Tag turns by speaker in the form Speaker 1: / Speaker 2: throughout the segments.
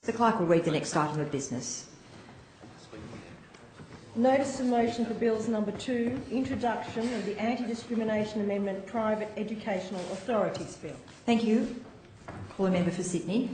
Speaker 1: The clerk will read the next item of business.
Speaker 2: Notice of motion for Bills number 2, introduction of the Anti-Discrimination Amendment Private Educational Authorities Bill.
Speaker 1: Thank you. Call a member for Sydney.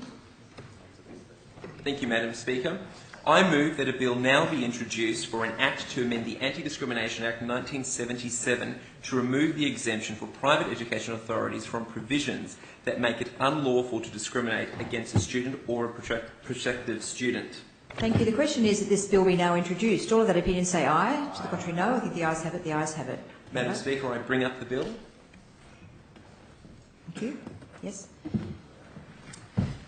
Speaker 3: Thank you, Madam Speaker. I move that a bill now be introduced for an Act to amend the Anti-Discrimination Act 1977 to remove the exemption for private education authorities from provisions that make it unlawful to discriminate against a student or a prospective student.
Speaker 1: Thank you. The question is that this bill be now introduced. All of that opinion say aye. To the contrary, no. I think the ayes have it. The ayes have it.
Speaker 3: Madam Speaker, I bring up the bill.
Speaker 1: Thank you. Yes.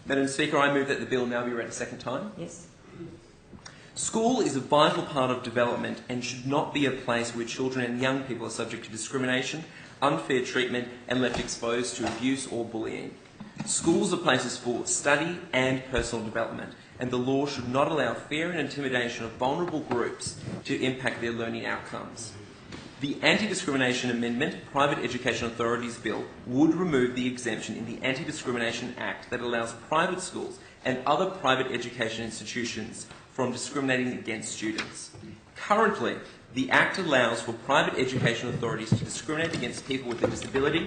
Speaker 3: Madam Speaker, I move that the bill now be read a second time.
Speaker 1: Yes.
Speaker 3: School is a vital part of development and should not be a place where children and young people are subject to discrimination, unfair treatment and left exposed to abuse or bullying. Schools are places for study and personal development, and the law should not allow fear and intimidation of vulnerable groups to impact their learning outcomes. The Anti-Discrimination Amendment Private Education Authorities Bill would remove the exemption in the Anti-Discrimination Act that allows private schools and other private education institutions from discriminating against students. Currently, the Act allows for private education authorities to discriminate against people with a disability,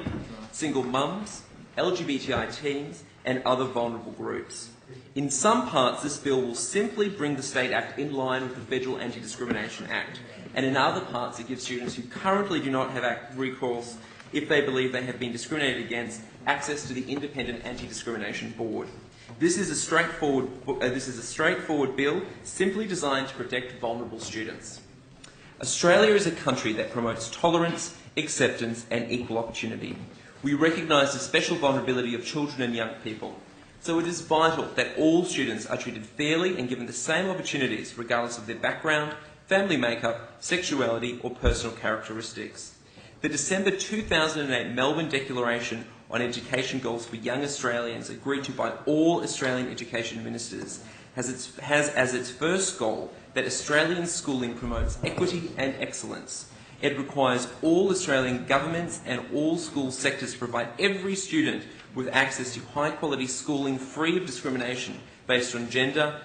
Speaker 3: single mums, LGBTI teens, and other vulnerable groups. In some parts, this bill will simply bring the State Act in line with the Federal Anti-Discrimination Act, and in other parts it gives students who currently do not have recourse if they believe they have been discriminated against access to the Independent Anti-Discrimination Board. This is a straightforward bill simply designed to protect vulnerable students. Australia is a country that promotes tolerance, acceptance and equal opportunity. We recognise the special vulnerability of children and young people. So it is vital that all students are treated fairly and given the same opportunities regardless of their background, family makeup, sexuality or personal characteristics. The December 2008 Melbourne Declaration on Education Goals for Young Australians, agreed to by all Australian education ministers, has as its first goal that Australian schooling promotes equity and excellence. It requires all Australian governments and all school sectors to provide every student with access to high-quality schooling free of discrimination based on gender,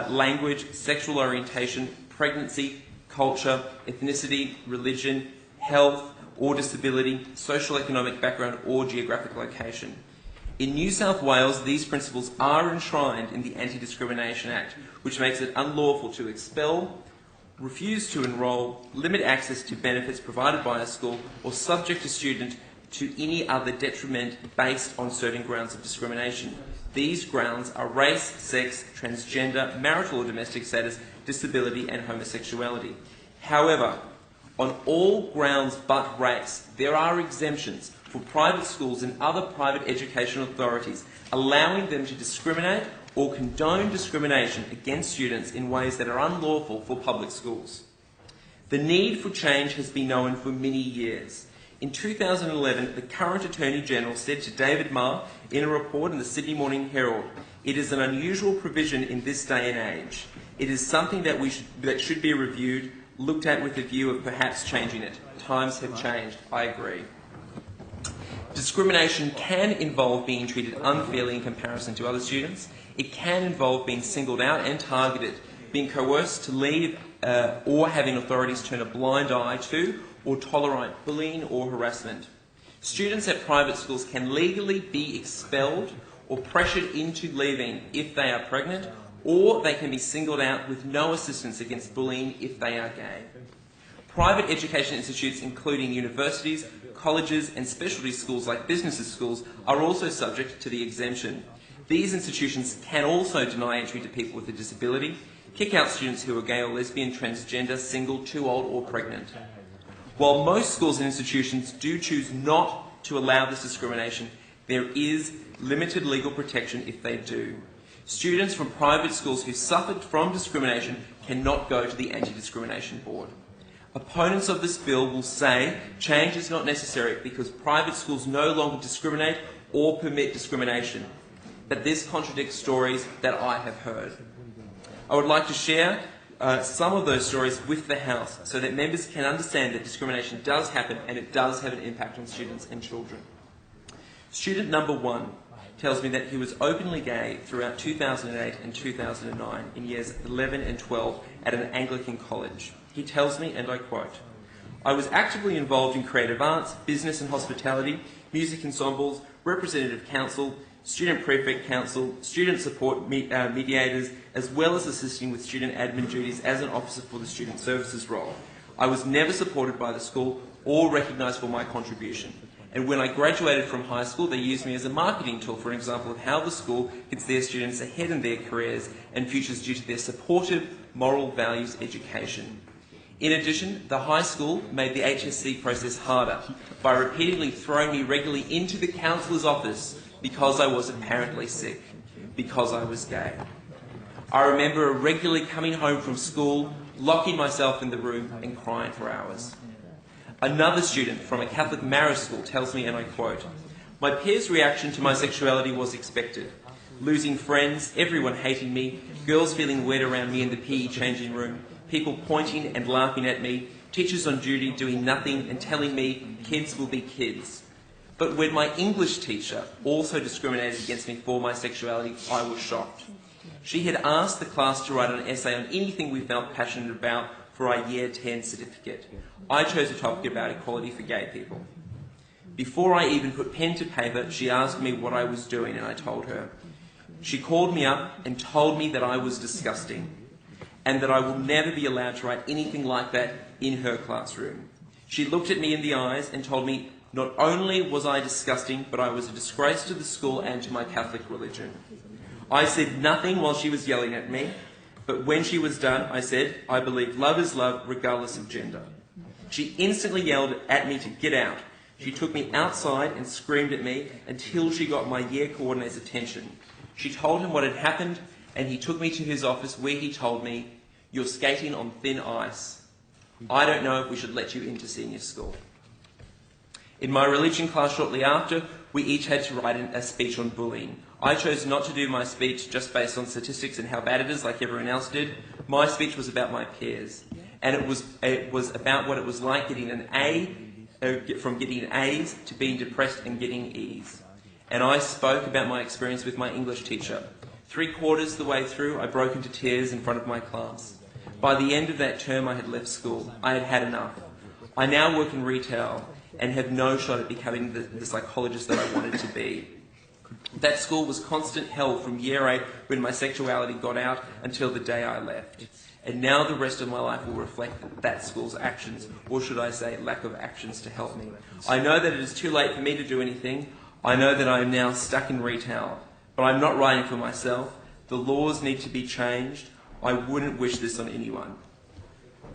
Speaker 3: language, sexual orientation, pregnancy, culture, ethnicity, religion, health or disability, social economic background or geographic location. In New South Wales, these principles are enshrined in the Anti-Discrimination Act, which makes it unlawful to expel, refuse to enrol, limit access to benefits provided by a school, or subject a student to any other detriment based on certain grounds of discrimination. These grounds are race, sex, transgender, marital or domestic status, disability and homosexuality. However, on all grounds but race, there are exemptions for private schools and other private education authorities, allowing them to discriminate or condone discrimination against students in ways that are unlawful for public schools. The need for change has been known for many years. In 2011, the current Attorney General said to David Marr in a report in the Sydney Morning Herald, "It is an unusual provision in this day and age. It is something that should be reviewed, looked at with a view of perhaps changing it. Times have changed." I agree. Discrimination can involve being treated unfairly in comparison to other students. It can involve being singled out and targeted, being coerced to leave or having authorities turn a blind eye to or tolerate bullying or harassment. Students at private schools can legally be expelled or pressured into leaving if they are pregnant, or they can be singled out with no assistance against bullying if they are gay. Private education institutes, including universities, colleges and specialty schools like business schools, are also subject to the exemption. These institutions can also deny entry to people with a disability, kick out students who are gay or lesbian, transgender, single, too old or pregnant. While most schools and institutions do choose not to allow this discrimination, there is limited legal protection if they do. Students from private schools who suffered from discrimination cannot go to the Anti-Discrimination Board. Opponents of this bill will say change is not necessary because private schools no longer discriminate or permit discrimination. But this contradicts stories that I have heard. I would like to share some of those stories with the House so that members can understand that discrimination does happen and it does have an impact on students and children. Student number 1. tells me that he was openly gay throughout 2008 and 2009 in years 11 and 12 at an Anglican college. He tells me, and I quote, "I was actively involved in creative arts, business and hospitality, music ensembles, representative council, student prefect council, student support mediators, as well as assisting with student admin duties as an officer for the student services role. I was never supported by the school or recognised for my contribution. And when I graduated from high school, they used me as a marketing tool for an example of how the school gets their students ahead in their careers and futures due to their supportive moral values education. In addition, the high school made the HSC process harder by repeatedly throwing me regularly into the counsellor's office because I was apparently sick, because I was gay. I remember regularly coming home from school, locking myself in the room and crying for hours." Another student from a Catholic marriage school tells me, and I quote, "My peers' reaction to my sexuality was expected. Losing friends, everyone hating me, girls feeling weird around me in the PE changing room, people pointing and laughing at me, teachers on duty doing nothing and telling me kids will be kids. But when my English teacher also discriminated against me for my sexuality, I was shocked. She had asked the class to write an essay on anything we felt passionate about for our Year 10 certificate. I chose a topic about equality for gay people. Before I even put pen to paper, she asked me what I was doing and I told her. She called me up and told me that I was disgusting and that I will never be allowed to write anything like that in her classroom. She looked at me in the eyes and told me not only was I disgusting, but I was a disgrace to the school and to my Catholic religion. I said nothing while she was yelling at me, but when she was done, I said, I believe love is love regardless of gender. She instantly yelled at me to get out. She took me outside and screamed at me until she got my year coordinator's attention. She told him what had happened, and he took me to his office where he told me, "You're skating on thin ice. I don't know if we should let you into senior school." In my religion class shortly after, we each had to write a speech on bullying. I chose not to do my speech just based on statistics and how bad it is like everyone else did. My speech was about my peers. And it was about what it was like getting an A, from getting A's to being depressed and getting E's. And I spoke about my experience with my English teacher. 3/4 the way through, I broke into tears in front of my class. By the end of that term, I had left school. I had had enough. I now work in retail and have no shot at becoming the psychologist that I wanted to be. That school was constant hell from year 8 when my sexuality got out until the day I left. And now the rest of my life will reflect that school's actions, or should I say lack of actions to help me. I know that it is too late for me to do anything. I know that I am now stuck in retail, but I'm not writing for myself. The laws need to be changed. I wouldn't wish this on anyone.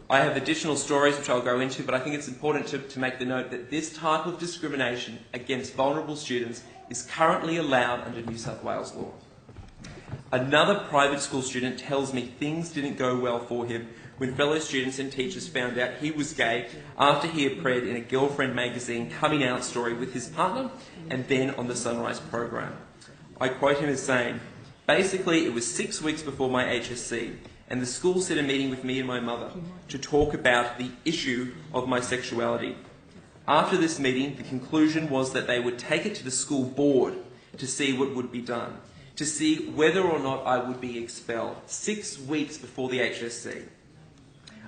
Speaker 3: I have additional stories which I'll go into, but I think it's important to make the note that this type of discrimination against vulnerable students is currently allowed under New South Wales law. Another private school student tells me things didn't go well for him when fellow students and teachers found out he was gay after he appeared in a Girlfriend magazine coming out story with his partner and then on the Sunrise program. I quote him as saying, "Basically, it was 6 weeks before my HSC, and the school set a meeting with me and my mother to talk about the issue of my sexuality. After this meeting, the conclusion was that they would take it to the school board to see what would be done, to see whether or not I would be expelled, 6 weeks before the HSC.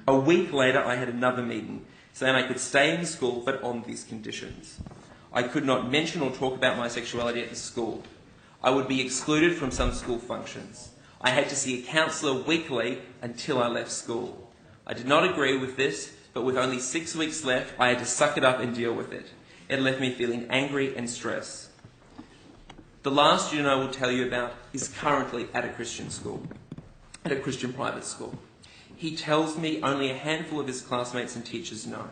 Speaker 3: A week later, I had another meeting, saying I could stay in the school, but on these conditions. I could not mention or talk about my sexuality at the school. I would be excluded from some school functions. I had to see a counsellor weekly until I left school. I did not agree with this, but with only 6 weeks left, I had to suck it up and deal with it. It left me feeling angry and stressed." The last student I will tell you about is currently at a Christian school, at a Christian private school. He tells me only a handful of his classmates and teachers know,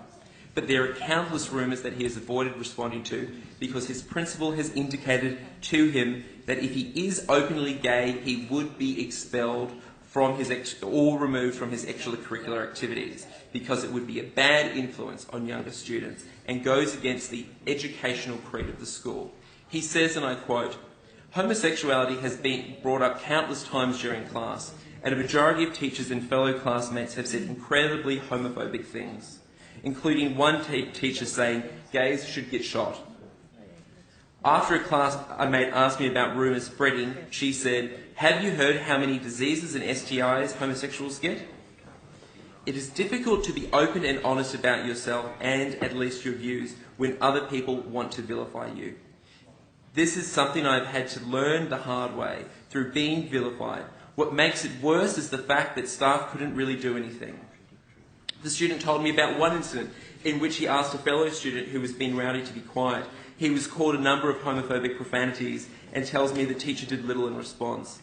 Speaker 3: but there are countless rumours that he has avoided responding to because his principal has indicated to him that if he is openly gay, he would be expelled from or removed from his extracurricular activities because it would be a bad influence on younger students and goes against the educational creed of the school. He says, and I quote, "Homosexuality has been brought up countless times during class, and a majority of teachers and fellow classmates have said incredibly homophobic things, including one teacher saying gays should get shot. After a class, a mate asked me about rumours spreading. She said, "Have you heard how many diseases and STIs homosexuals get?" It is difficult to be open and honest about yourself and at least your views when other people want to vilify you. This is something I've had to learn the hard way through being vilified. What makes it worse is the fact that staff couldn't really do anything. The student told me about one incident in which he asked a fellow student who was being rowdy to be quiet. He was called a number of homophobic profanities and tells me the teacher did little in response.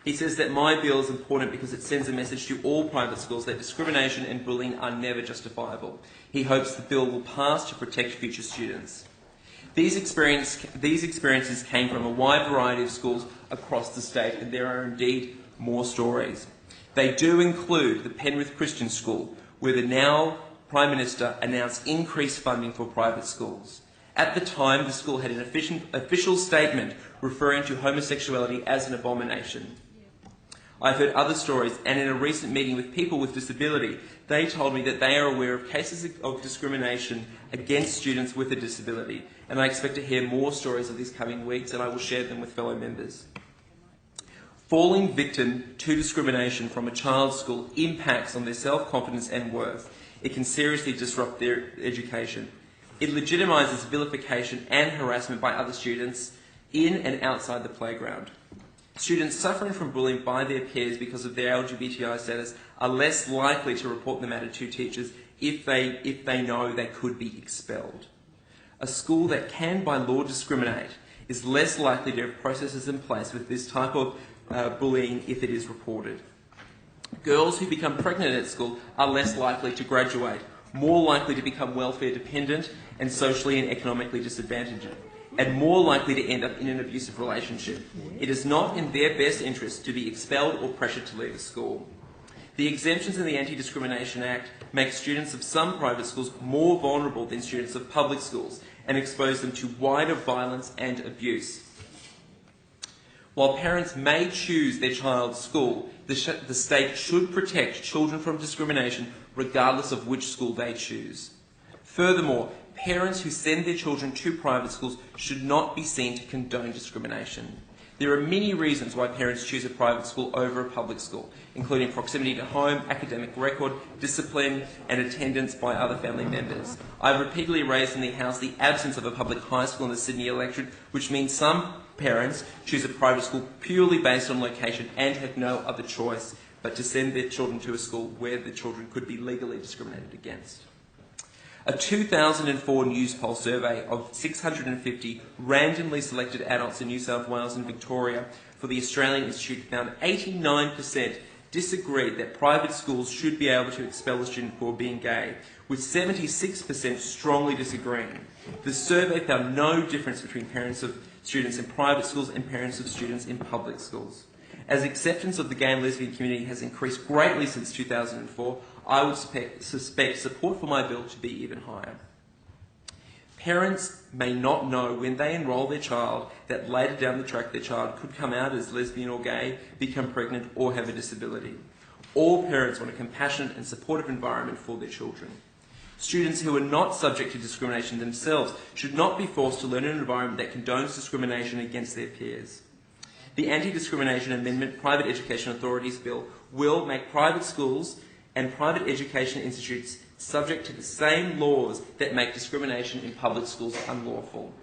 Speaker 3: He says that my bill is important because it sends a message to all private schools that discrimination and bullying are never justifiable. He hopes the bill will pass to protect future students. These experiences came from a wide variety of schools across the state, and there are indeed more stories. They do include the Penrith Christian School, where the now Prime Minister announced increased funding for private schools. At the time, the school had an official statement referring to homosexuality as an abomination. I've heard other stories, and in a recent meeting with people with disability, they told me that they are aware of cases of discrimination against students with a disability, and I expect to hear more stories of these coming weeks, and I will share them with fellow members. Falling victim to discrimination from a child's school impacts on their self-confidence and worth. It can seriously disrupt their education. It legitimises vilification and harassment by other students in and outside the playground. Students suffering from bullying by their peers because of their LGBTI status are less likely to report the matter to teachers if they know they could be expelled. A school that can by law discriminate is less likely to have processes in place with this type of bullying if it is reported. Girls who become pregnant at school are less likely to graduate, more likely to become welfare dependent and socially and economically disadvantaged, and more likely to end up in an abusive relationship. It is not in their best interest to be expelled or pressured to leave a school. The exemptions in the Anti-Discrimination Act make students of some private schools more vulnerable than students of public schools and expose them to wider violence and abuse. While parents may choose their child's school, the state should protect children from discrimination regardless of which school they choose. Furthermore, parents who send their children to private schools should not be seen to condone discrimination. There are many reasons why parents choose a private school over a public school, including proximity to home, academic record, discipline, and attendance by other family members. I've repeatedly raised in the House the absence of a public high school in the Sydney electorate, which means some parents choose a private school purely based on location and have no other choice but to send their children to a school where the children could be legally discriminated against. A 2004 news poll survey of 650 randomly selected adults in New South Wales and Victoria for the Australian Institute found 89% disagreed that private schools should be able to expel a student for being gay, with 76% strongly disagreeing. The survey found no difference between parents of students in private schools and parents of students in public schools. As acceptance of the gay and lesbian community has increased greatly since 2004, I would suspect support for my bill to be even higher. Parents may not know when they enrol their child that later down the track their child could come out as lesbian or gay, become pregnant or have a disability. All parents want a compassionate and supportive environment for their children. Students who are not subject to discrimination themselves should not be forced to learn in an environment that condones discrimination against their peers. The Anti-Discrimination Amendment Private Education Authorities Bill will make private schools and private education institutes subject to the same laws that make discrimination in public schools unlawful.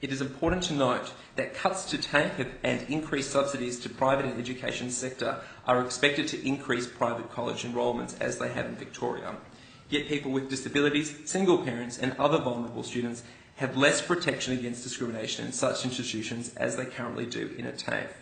Speaker 3: It is important to note that cuts to TAFE and increased subsidies to private and education sector are expected to increase private college enrolments as they have in Victoria. Yet people with disabilities, single parents and other vulnerable students have less protection against discrimination in such institutions as they currently do in a TAFE.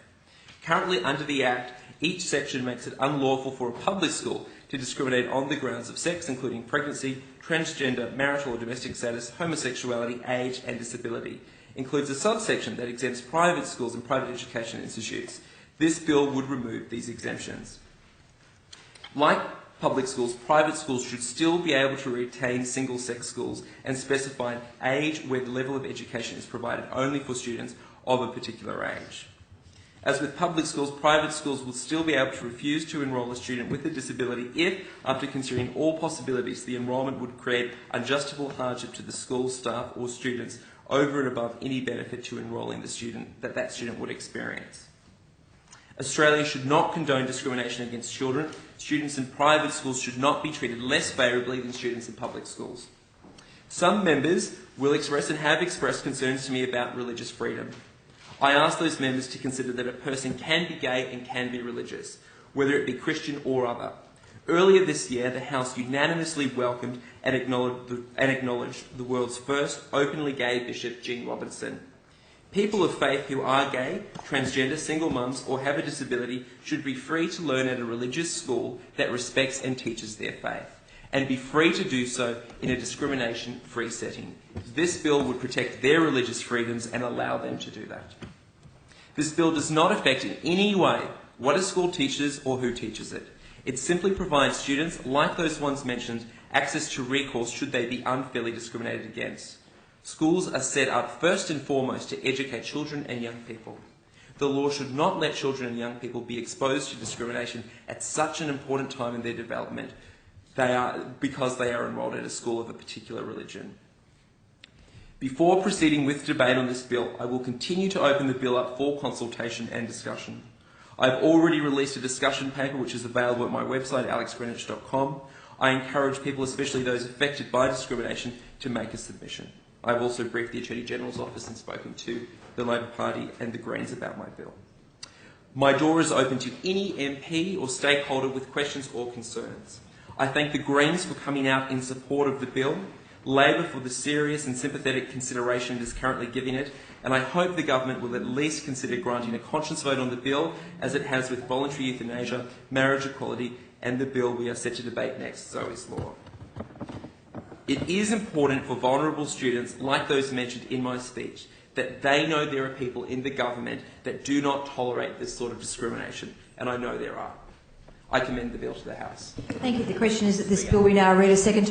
Speaker 3: Currently under the Act, each section makes it unlawful for a public school to discriminate on the grounds of sex, including pregnancy, transgender, marital or domestic status, homosexuality, age and disability. Includes a subsection that exempts private schools and private education institutes. This bill would remove these exemptions. Like public schools, private schools should still be able to retain single-sex schools and specify an age where the level of education is provided only for students of a particular age. As with public schools, private schools will still be able to refuse to enrol a student with a disability if, after considering all possibilities, the enrolment would create unjustifiable hardship to the school, staff or students over and above any benefit to enrolling the student that student would experience. Australia should not condone discrimination against children. Students in private schools should not be treated less favourably than students in public schools. Some members will express and have expressed concerns to me about religious freedom. I ask those members to consider that a person can be gay and can be religious, whether it be Christian or other. Earlier this year, the House unanimously welcomed and acknowledged the world's first openly gay Bishop, Jean Robinson. People of faith who are gay, transgender, single mums or have a disability should be free to learn at a religious school that respects and teaches their faith, and be free to do so in a discrimination-free setting. This bill would protect their religious freedoms and allow them to do that. This bill does not affect in any way what a school teaches or who teaches it. It simply provides students, like those ones mentioned, access to recourse should they be unfairly discriminated against. Schools are set up first and foremost to educate children and young people. The law should not let children and young people be exposed to discrimination at such an important time in their development because they are enrolled at a school of a particular religion. Before proceeding with debate on this bill, I will continue to open the bill up for consultation and discussion. I've already released a discussion paper which is available at my website, alexgreenwich.com. I encourage people, especially those affected by discrimination, to make a submission. I've also briefed the Attorney General's office and spoken to the Labor Party and the Greens about my bill. My door is open to any MP or stakeholder with questions or concerns. I thank the Greens for coming out in support of the bill, Labor for the serious and sympathetic consideration it is currently giving it, and I hope the government will at least consider granting a conscience vote on the bill, as it has with voluntary euthanasia, marriage equality, and the bill we are set to debate next, Zoe's Law. It is important for vulnerable students, like those mentioned in my speech, that they know there are people in the government that do not tolerate this sort of discrimination, and I know there are. I commend the bill to the House.
Speaker 1: Thank you. The question is that this bill we now read a second time.